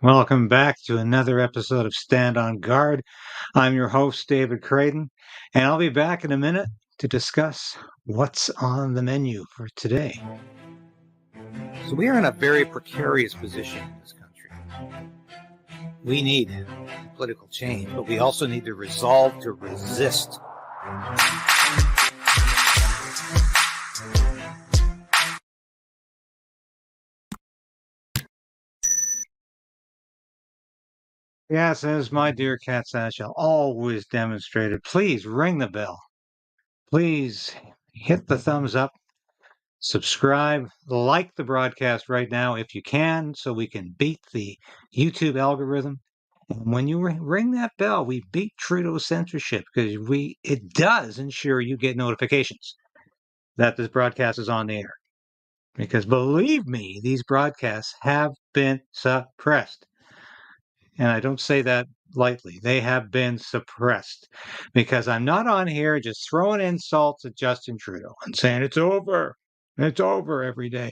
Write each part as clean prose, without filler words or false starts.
Welcome back to another episode of Stand on Guard. I'm your host, David Krayden, and I'll be back in a minute to discuss what's on the menu for today. So we are in a very precarious position in this country. We need political change, but we also need the resolve to resist. Yes, as my dear cat Sasha always demonstrated, please ring the bell. Please hit the thumbs up, subscribe, like the broadcast right now if you can, so we can beat the YouTube algorithm. And when you ring that bell, we beat Trudeau's censorship because it does ensure you get notifications that this broadcast is on the air. Because believe me, these broadcasts have been suppressed. And I don't say that lightly. They have been suppressed because I'm not on here just throwing insults at Justin Trudeau and saying it's over every day.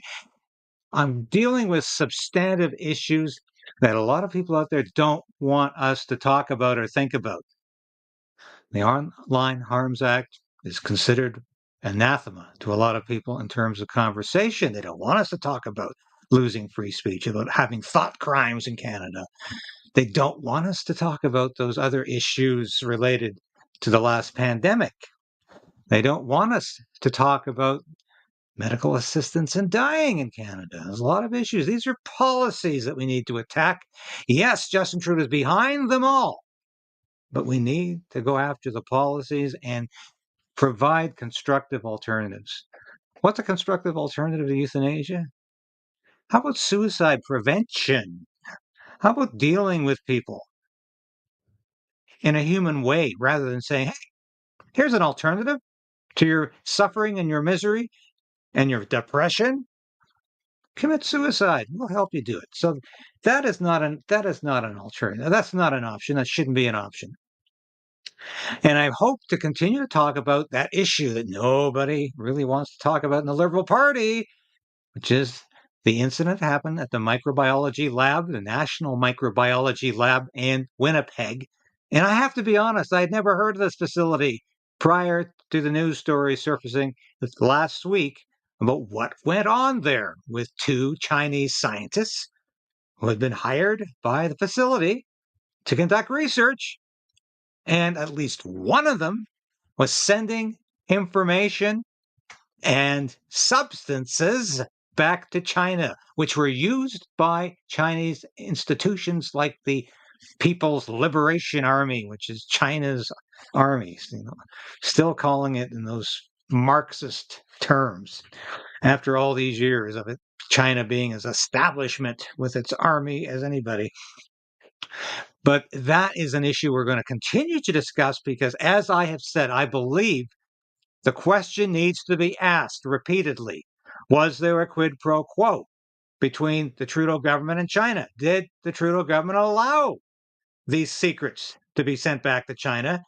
I'm dealing with substantive issues that a lot of people out there don't want us to talk about or think about. The Online Harms Act is considered anathema to a lot of people in terms of conversation. They don't want us to talk about losing free speech, about having thought crimes in Canada. They don't want us to talk about those other issues related to the last pandemic. They don't want us to talk about medical assistance in dying in Canada. There's a lot of issues. These are policies that we need to attack. Yes, Justin Trudeau is behind them all, but we need to go after the policies and provide constructive alternatives. What's a constructive alternative to euthanasia? How about suicide prevention? How about dealing with people in a human way rather than saying, hey, here's an alternative to your suffering and your misery and your depression? Commit suicide. We'll help you do it. So that is not an alternative. That's not an option. That shouldn't be an option. And I hope to continue to talk about that issue that nobody really wants to talk about in the Liberal Party, which is the incident happened at the microbiology lab, the National Microbiology Lab in Winnipeg. And I have to be honest, I had never heard of this facility prior to the news story surfacing last week about what went on there with two Chinese scientists who had been hired by the facility to conduct research. And at least one of them was sending information and substances back to China, which were used by Chinese institutions like the People's Liberation Army, which is China's army, still calling it in those Marxist terms after all these years of it, China being as establishment with its army as anybody. But that is an issue we're going to continue to discuss because, as I have said, I believe the question needs to be asked repeatedly. Was there a quid pro quo between the Trudeau government and China? Did the Trudeau government allow these secrets to be sent back to China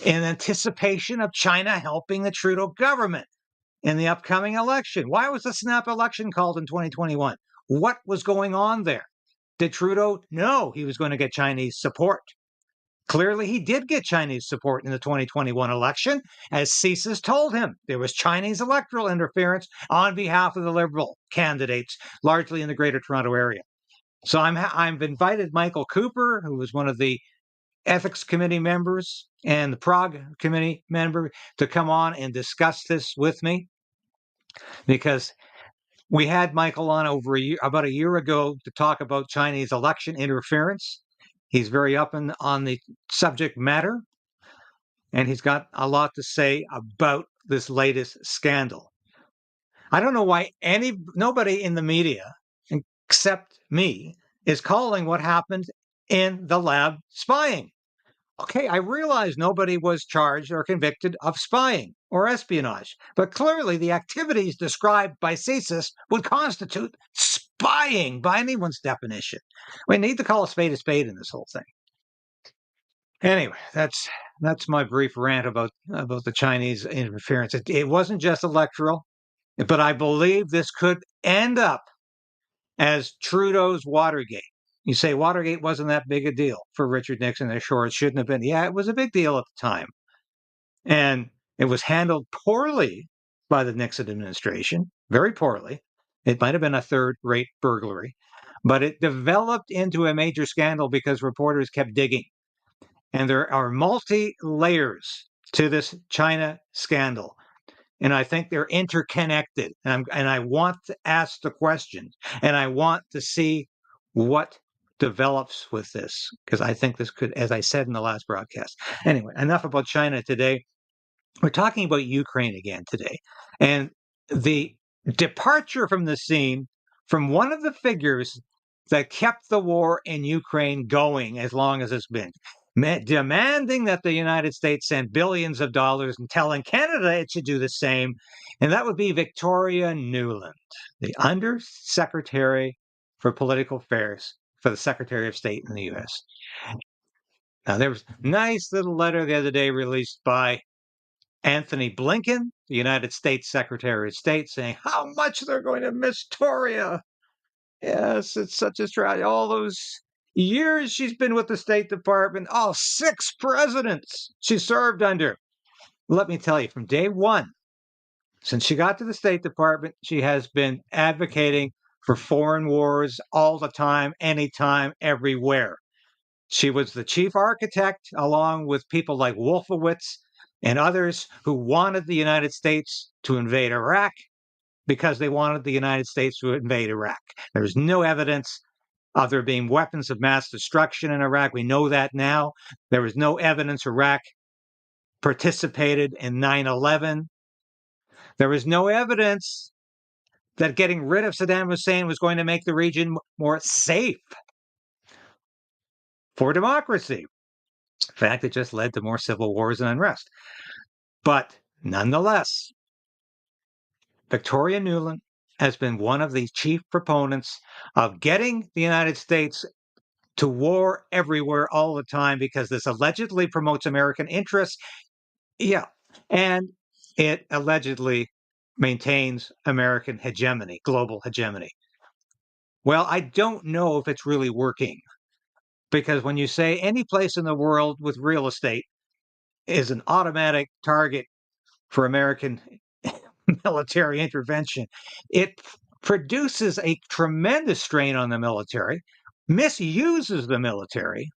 in anticipation of China helping the Trudeau government in the upcoming election? Why was the snap election called in 2021? What was going on there? Did Trudeau know he was going to get Chinese support? Clearly, he did get Chinese support in the 2021 election, as CSIS told him. There was Chinese electoral interference on behalf of the Liberal candidates, largely in the Greater Toronto area. So I've invited Michael Cooper, who was one of the Ethics Committee members and the Prague Committee member, to come on and discuss this with me, because we had Michael on about a year ago to talk about Chinese election interference. He's very up on the subject matter, and he's got a lot to say about this latest scandal. I don't know why nobody in the media, except me, is calling what happened in the lab spying. Okay, I realize nobody was charged or convicted of spying or espionage, but clearly the activities described by CSIS would constitute spying by anyone's definition. We need to call a spade in this whole thing. Anyway, that's my brief rant about the Chinese interference. It wasn't just electoral, but I believe this could end up as Trudeau's Watergate. You say Watergate wasn't that big a deal for Richard Nixon. They're sure it shouldn't have been. Yeah, it was a big deal at the time. And it was handled poorly by the Nixon administration, very poorly. It might have been a third-rate burglary, but it developed into a major scandal because reporters kept digging. And there are multi-layers to this China scandal. And I think they're interconnected. And I want to ask the questions, and I want to see what develops with this, because I think this could, as I said in the last broadcast. Anyway, enough about China today. We're talking about Ukraine again today. And the departure from the scene from one of the figures that kept the war in Ukraine going as long as it's been, demanding that the United States send billions of dollars and telling Canada it should do the same. And that would be Victoria Nuland, the Undersecretary for Political Affairs for the Secretary of State in the U.S. Now, there was a nice little letter the other day released by Anthony Blinken, the United States Secretary of State, saying how much they're going to miss Toria. Yes, it's such a tragedy. All those years she's been with the State Department, 6 presidents she served under. Let me tell you, from day one, since she got to the State Department, she has been advocating for foreign wars all the time, anytime, everywhere. She was the chief architect, along with people like Wolfowitz and others who wanted the United States to invade Iraq because they wanted the United States to invade Iraq. There's no evidence of there being weapons of mass destruction in Iraq. We know that now. There was no evidence Iraq participated in 9/11. There was no evidence that getting rid of Saddam Hussein was going to make the region more safe for democracy. In fact, it just led to more civil wars and unrest. But nonetheless, Victoria Nuland has been one of the chief proponents of getting the United States to war everywhere all the time because this allegedly promotes American interests. Yeah. And it allegedly maintains American hegemony, global hegemony. Well, I don't know if it's really working, because when you say any place in the world with real estate is an automatic target for American military intervention, it produces a tremendous strain on the military, misuses the military,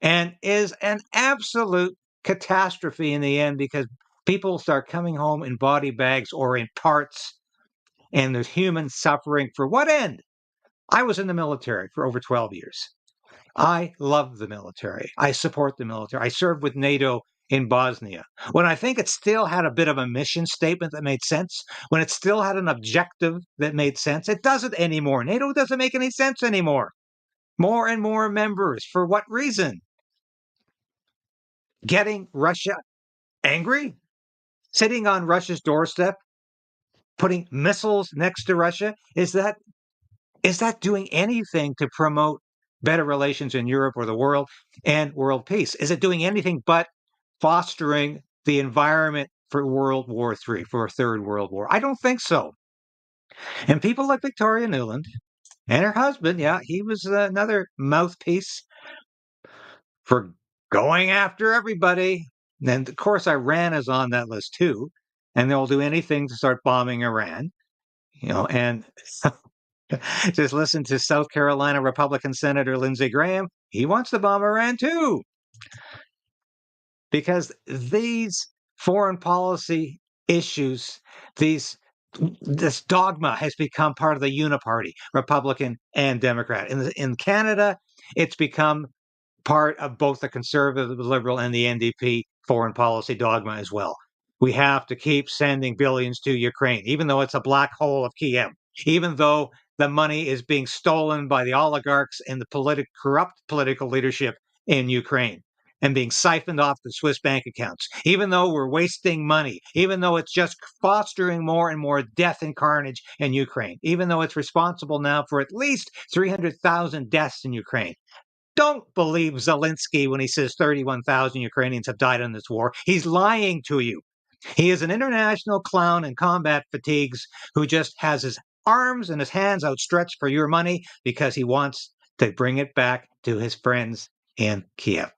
and is an absolute catastrophe in the end because people start coming home in body bags or in parts, and there's human suffering. For what end? I was in the military for over 12 years. I love the military. I support the military. I served with NATO in Bosnia. When I think it still had a bit of a mission statement that made sense, when it still had an objective that made sense, it doesn't anymore. NATO doesn't make any sense anymore. More and more members. For what reason? Getting Russia angry? Sitting on Russia's doorstep? Putting missiles next to Russia? Is that doing anything to promote better relations in Europe or the world and world peace? Is it doing anything but fostering the environment for World War III, for a third World War? I don't think so. And people like Victoria Nuland and her husband, yeah, he was another mouthpiece for going after everybody. And of course, Iran is on that list too. And they'll do anything to start bombing Iran, and just listen to South Carolina Republican Senator Lindsey Graham. He wants to bomb Iran too. Because these foreign policy issues, this dogma has become part of the uniparty, Republican and Democrat. In Canada, it's become part of both the conservative, the liberal, and the NDP foreign policy dogma as well. We have to keep sending billions to Ukraine, even though it's a black hole of Kiev, even though the money is being stolen by the oligarchs and the corrupt political leadership in Ukraine and being siphoned off the Swiss bank accounts, even though we're wasting money, even though it's just fostering more and more death and carnage in Ukraine, even though it's responsible now for at least 300,000 deaths in Ukraine. Don't believe Zelensky when he says 31,000 Ukrainians have died in this war. He's lying to you. He is an international clown in combat fatigues who just has his arms and his hands outstretched for your money because he wants to bring it back to his friends in Kiev.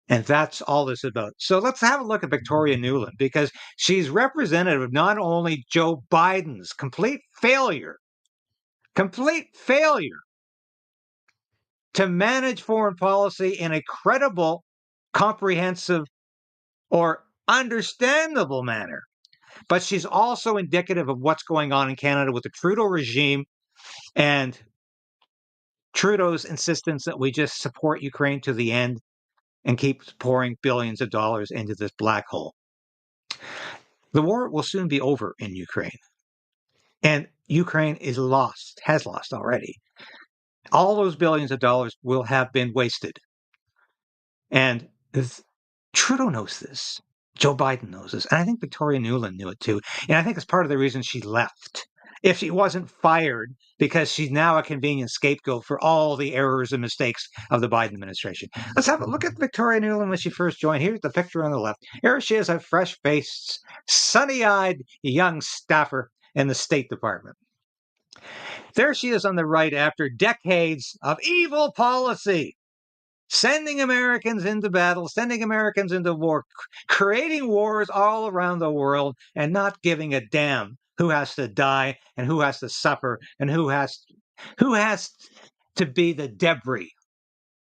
And that's all this is about. So let's have a look at Victoria Nuland, because she's representative of not only Joe Biden's complete failure to manage foreign policy in a credible, comprehensive, or understandable manner, but she's also indicative of what's going on in Canada with the Trudeau regime and Trudeau's insistence that we just support Ukraine to the end and keep pouring billions of dollars into this black hole. The war will soon be over in Ukraine, and Ukraine has lost already. All those billions of dollars will have been wasted. And Trudeau knows this. Joe Biden knows this. And I think Victoria Nuland knew it too. And I think it's part of the reason she left. If she wasn't fired, because she's now a convenient scapegoat for all the errors and mistakes of the Biden administration. Let's have a look at Victoria Nuland when she first joined. Here's the picture on the left. Here she is, a fresh-faced, sunny-eyed young staffer in the State Department. There she is on the right after decades of evil policy, sending Americans into battle, sending Americans into war, creating wars all around the world, and not giving a damn who has to die and who has to suffer and who has to be the debris,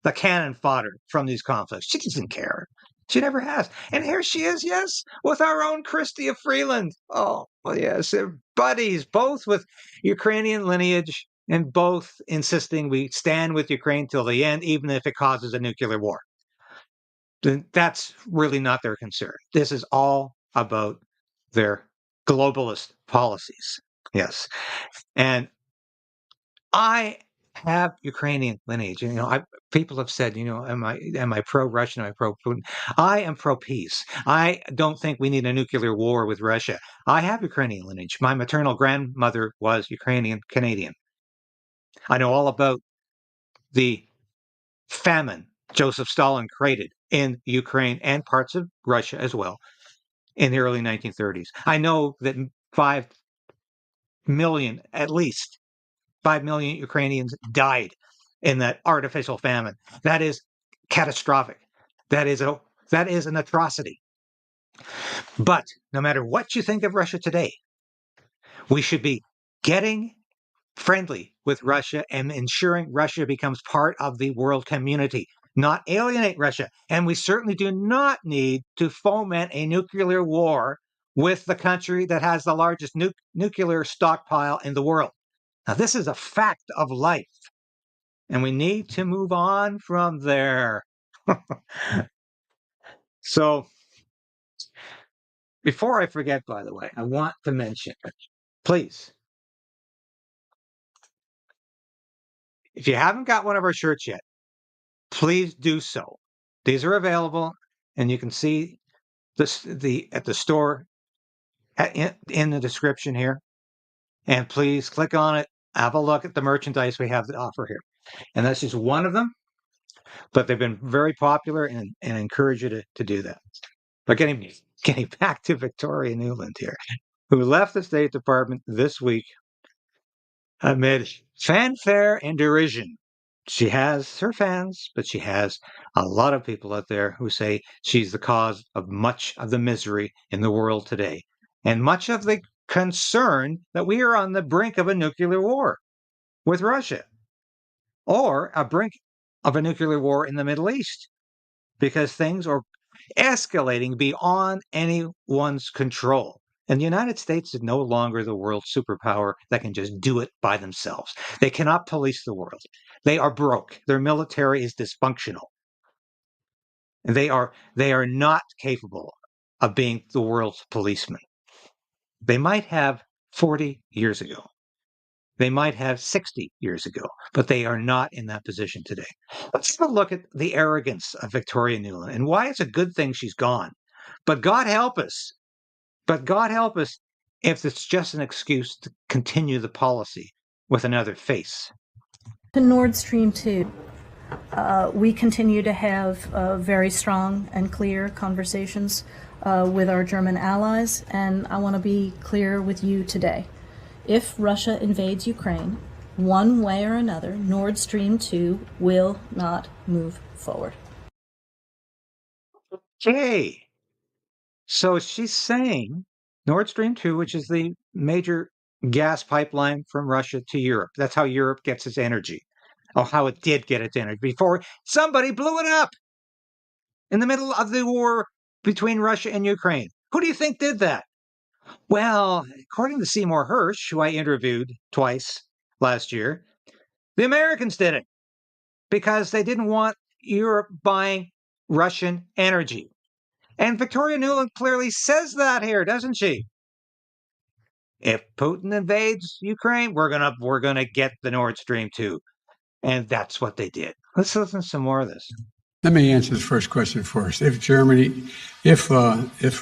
the cannon fodder from these conflicts. She doesn't care. She never has. And here she is, yes, with our own Chrystia Freeland. Oh, well, yes, they're buddies, both with Ukrainian lineage and both insisting we stand with Ukraine till the end, even if it causes a nuclear war. Then that's really not their concern. This is all about their globalist policies. Yes. And I have Ukrainian lineage. You know, people have said, you know, am I pro-Russian? Am I pro-Putin? I am pro-peace. I don't think we need a nuclear war with Russia. I have Ukrainian lineage. My maternal grandmother was Ukrainian Canadian. I know all about the famine Joseph Stalin created in Ukraine and parts of Russia as well in the early 1930s. I know that 5 million, at least 5 million Ukrainians died in that artificial famine. That is catastrophic. That is an atrocity. But no matter what you think of Russia today, we should be getting friendly with Russia and ensuring Russia becomes part of the world community, not alienate Russia. And we certainly do not need to foment a nuclear war with the country that has the largest nuclear stockpile in the world. Now, this is a fact of life, and we need to move on from there. So, before I forget, by the way, I want to mention, please, if you haven't got one of our shirts yet, please do so. These are available, and you can see this at the store in the description here. And please click on it. Have a look at the merchandise we have to offer here. And that's just one of them, but they've been very popular, and encourage you to do that. But getting back to Victoria Nuland here, who left the State Department this week amid fanfare and derision. She has her fans, but she has a lot of people out there who say she's the cause of much of the misery in the world today, and much of the concern that we are on the brink of a nuclear war with Russia, or a brink of a nuclear war in the Middle East, because things are escalating beyond anyone's control. And the United States is no longer the world superpower that can just do it by themselves. They cannot police the world. They are broke. Their military is dysfunctional. And they are not capable of being the world's policeman. They might have 40 years ago. They might have 60 years ago, but they are not in that position today. Let's have a look at the arrogance of Victoria Nuland and why it's a good thing she's gone. But God help us. But God help us if it's just an excuse to continue the policy with another face. To Nord Stream 2, we continue to have very strong and clear conversations with our German allies, and I want to be clear with you today. If Russia invades Ukraine, one way or another, Nord Stream 2 will not move forward. Okay. So she's saying Nord Stream 2, which is the major gas pipeline from Russia to Europe. That's how Europe gets its energy. Or how it did get its energy before somebody blew it up in the middle of the war between Russia and Ukraine. Who do you think did that? Well, according to Seymour Hersh, who I interviewed twice last year, the Americans did it because they didn't want Europe buying Russian energy. And Victoria Nuland clearly says that here, doesn't she? If Putin invades Ukraine, we're gonna get the Nord Stream 2. And that's what they did. Let's listen to some more of this. Let me answer the first question first. If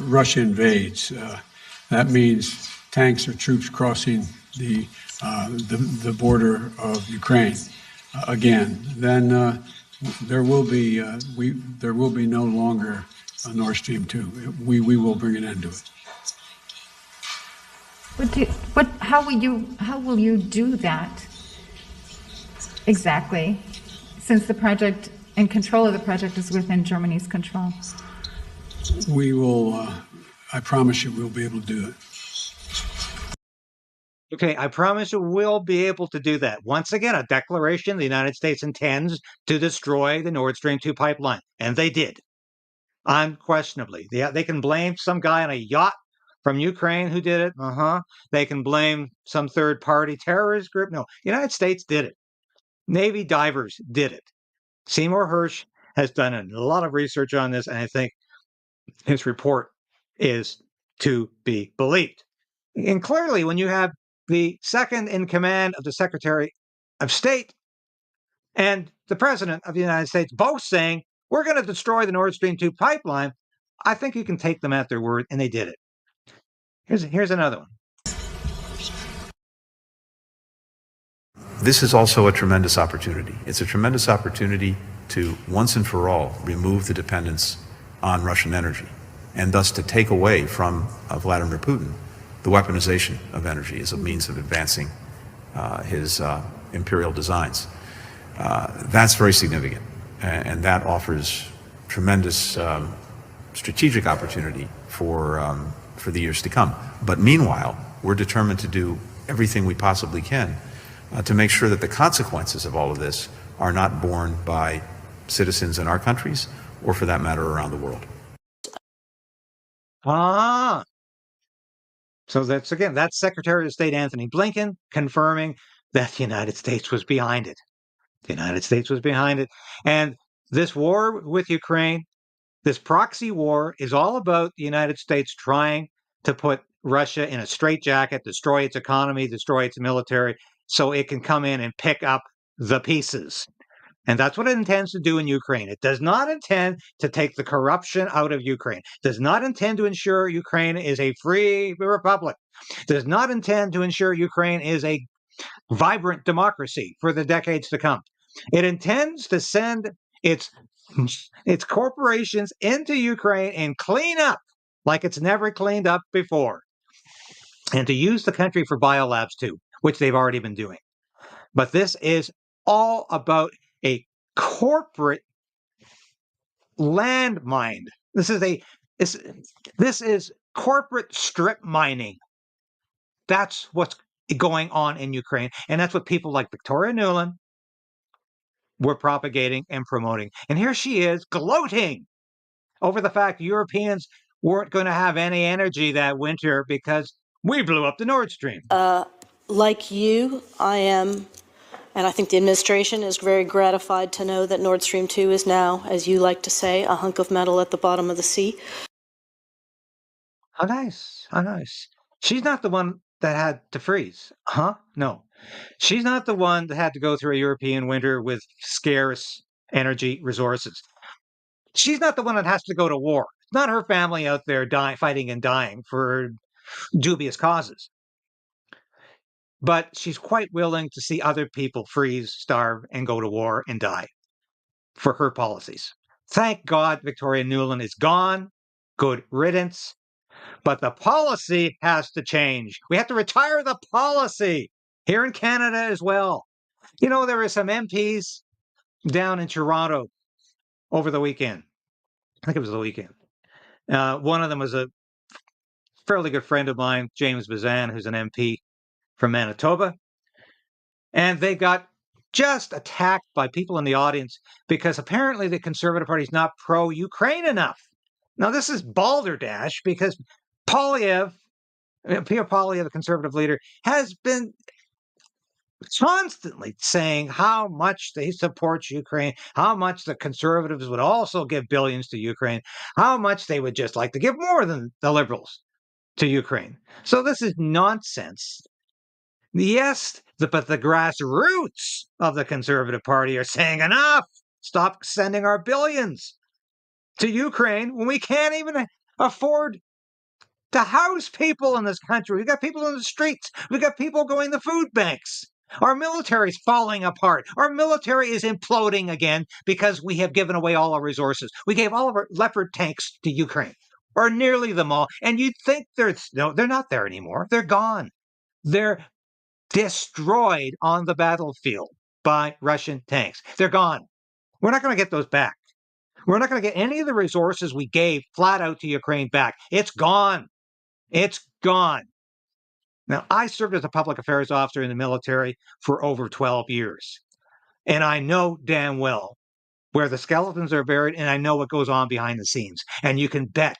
Russia invades, that means tanks or troops crossing the border of Ukraine again. Then there will be no longer a Nord Stream 2. We will bring an end to it. How will you do that exactly, since the project and control of the project is within Germany's control? We will, I promise you, we'll be able to do it. Okay, I promise you we'll be able to do that. Once again, a declaration the United States intends to destroy the Nord Stream 2 pipeline. And they did. Unquestionably. They can blame some guy on a yacht from Ukraine who did it. They can blame some third party terrorist group. No, the United States did it. Navy divers did it. Seymour Hersh has done a lot of research on this, and I think his report is to be believed. And clearly, when you have the second in command of the Secretary of State and the President of the United States both saying, we're going to destroy the Nord Stream 2 pipeline, I think you can take them at their word, and they did it. Here's another one. This is also a tremendous opportunity. It's a tremendous opportunity to once and for all remove the dependence on Russian energy, and thus to take away from Vladimir Putin the weaponization of energy as a means of advancing his imperial designs. That's very significant, and that offers tremendous strategic opportunity for the years to come. But meanwhile, we're determined to do everything we possibly can to make sure that the consequences of all of this are not borne by citizens in our countries, or for that matter, around the world. So that's Secretary of State Anthony Blinken confirming that the United States was behind it. The United States was behind it. And this war with Ukraine, this proxy war, is all about the United States trying to put Russia in a straitjacket, destroy its economy, destroy its military, so it can come in and pick up the pieces. And that's what it intends to do in Ukraine. It does not intend to take the corruption out of Ukraine. It does not intend to ensure Ukraine is a free republic. It does not intend to ensure Ukraine is a vibrant democracy for the decades to come. It intends to send its corporations into Ukraine and clean up like it's never cleaned up before. And to use the country for biolabs too, which they've already been doing. But this is all about a corporate landmine. This is corporate strip mining. That's what's going on in Ukraine, and that's what people like Victoria Nulan were propagating and promoting. And here she is gloating over the fact Europeans weren't going to have any energy that winter because we blew up the Nord Stream. Like you, I am, and I think the administration is very gratified to know that Nord Stream 2 is now, as you like to say, a hunk of metal at the bottom of the sea. How nice. How nice. She's not the one that had to freeze. No. She's not the one that had to go through a European winter with scarce energy resources. She's not the one that has to go to war. It's not her family out there fighting and dying for dubious causes. But she's quite willing to see other people freeze, starve, and go to war and die for her policies. Thank God Victoria Nuland is gone. Good riddance. But the policy has to change. We have to retire the policy. here in Canada as well. You know, there were some MPs down in Toronto over the weekend. I think it was the weekend. One of them was a fairly good friend of mine, James Bazan, who's an MP from Manitoba. And they got just attacked by people in the audience because apparently the Conservative Party is not pro-Ukraine enough. Now, this is balderdash because Pierre Poilievre, the Conservative leader, has been constantly saying how much they support Ukraine, how much the Conservatives would also give billions to Ukraine, how much they would just like to give more than the Liberals to Ukraine. So this is nonsense. Yes, but the grassroots of the Conservative Party are saying enough. Stop sending our billions to Ukraine when we can't even afford to house people in this country. We've got people in the streets. We've got people going to food banks. Our military is falling apart. Our military is imploding again because we have given away all our resources. We gave all of our Leopard tanks to Ukraine, or nearly them all. And you'd think they're not there anymore. They're gone. They're destroyed on the battlefield by Russian tanks. They're gone. We're not going to get those back. We're not going to get any of the resources we gave flat out to Ukraine back. It's gone. It's gone. Now, I served as a public affairs officer in the military for over 12 years. And I know damn well where the skeletons are buried, and I know what goes on behind the scenes. And you can bet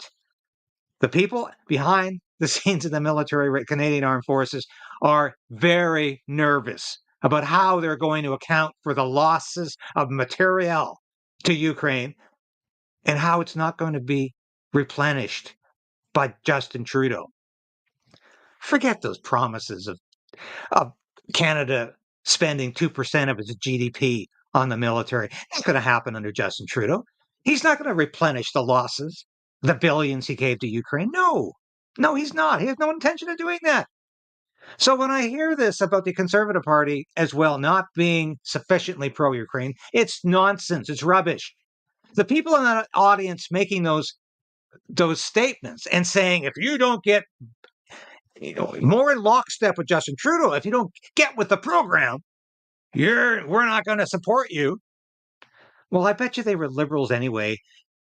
the people behind the scenes of the military, Canadian Armed Forces, are very nervous about how they're going to account for the losses of materiel to Ukraine and how it's not going to be replenished by Justin Trudeau. Forget those promises of Canada spending 2% of its GDP on the military. That's going to happen under Justin Trudeau. He's not going to replenish the losses, the billions he gave to Ukraine. No, he's not. He has no intention of doing that. So when I hear this about the Conservative Party as well not being sufficiently pro-Ukraine, it's nonsense. It's rubbish. The people in that audience making those statements and saying, if you don't get more in lockstep with Justin Trudeau, if you don't get with the program, we're not going to support you. Well, I bet you they were Liberals anyway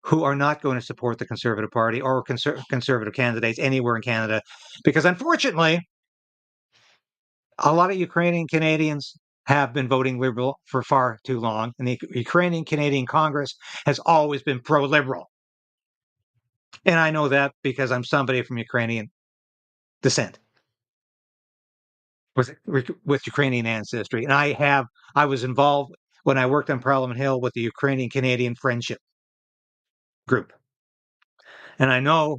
who are not going to support the Conservative Party or Conservative candidates anywhere in Canada, because unfortunately, a lot of Ukrainian Canadians have been voting Liberal for far too long, and the Ukrainian Canadian Congress has always been pro-Liberal. And I know that because I'm somebody from Ukrainian descent with Ukrainian ancestry. And I was involved when I worked on Parliament Hill with the Ukrainian Canadian Friendship Group. And I know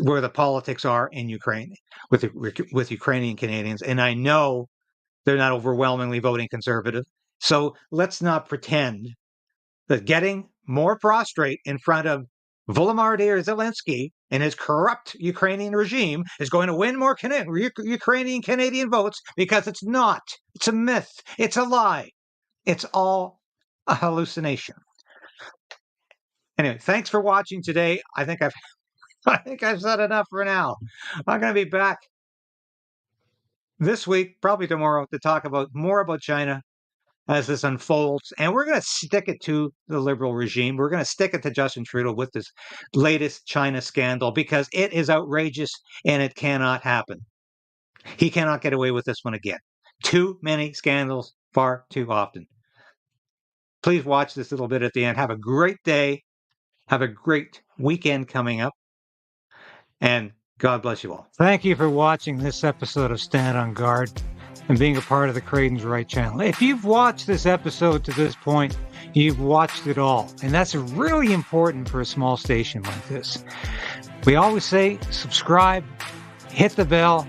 where the politics are in Ukraine with Ukrainian Canadians. And I know they're not overwhelmingly voting Conservative. So let's not pretend that getting more prostrate in front of Volodymyr Zelensky and his corrupt Ukrainian regime is going to win more Ukrainian Canadian votes, because it's not. It's a myth. It's a lie. It's all a hallucination. Anyway, thanks for watching today. I think I've said enough for now. I'm going to be back this week, probably tomorrow, to talk more about China as this unfolds. And we're going to stick it to the Liberal regime. We're going to stick it to Justin Trudeau with this latest China scandal, because it is outrageous and it cannot happen. He cannot get away with this one again. Too many scandals, far too often. Please watch this little bit at the end. Have a great day. Have a great weekend coming up. And God bless you all. Thank you for watching this episode of Stand on Guard and being a part of the Krayden'S Right channel. If you've watched this episode to this point, you've watched it all. And that's really important for a small station like this. We always say subscribe, hit the bell,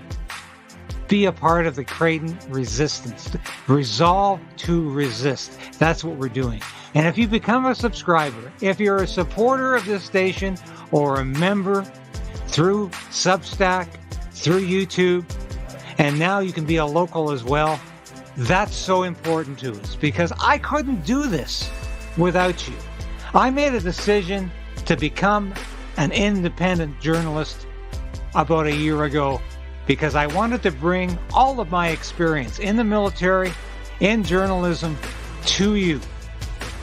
be a part of the Krayden resistance. Resolve to resist. That's what we're doing. And if you become a subscriber, if you're a supporter of this station or a member through Substack, through YouTube, and now you can be a local as well, that's so important to us, because I couldn't do this without you. I made a decision to become an independent journalist about a year ago because I wanted to bring all of my experience in the military, in journalism, to you.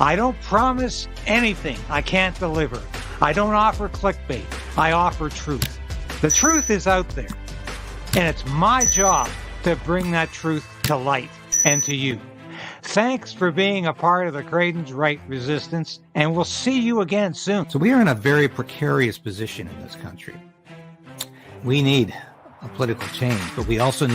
I don't promise anything I can't deliver. I don't offer clickbait. I offer truth. The truth is out there, and it's my job to bring that truth to light and to you. Thanks for being a part of the Krayden's Right resistance, and we'll see you again soon. So we are in a very precarious position in this country. We need a political change, but we also need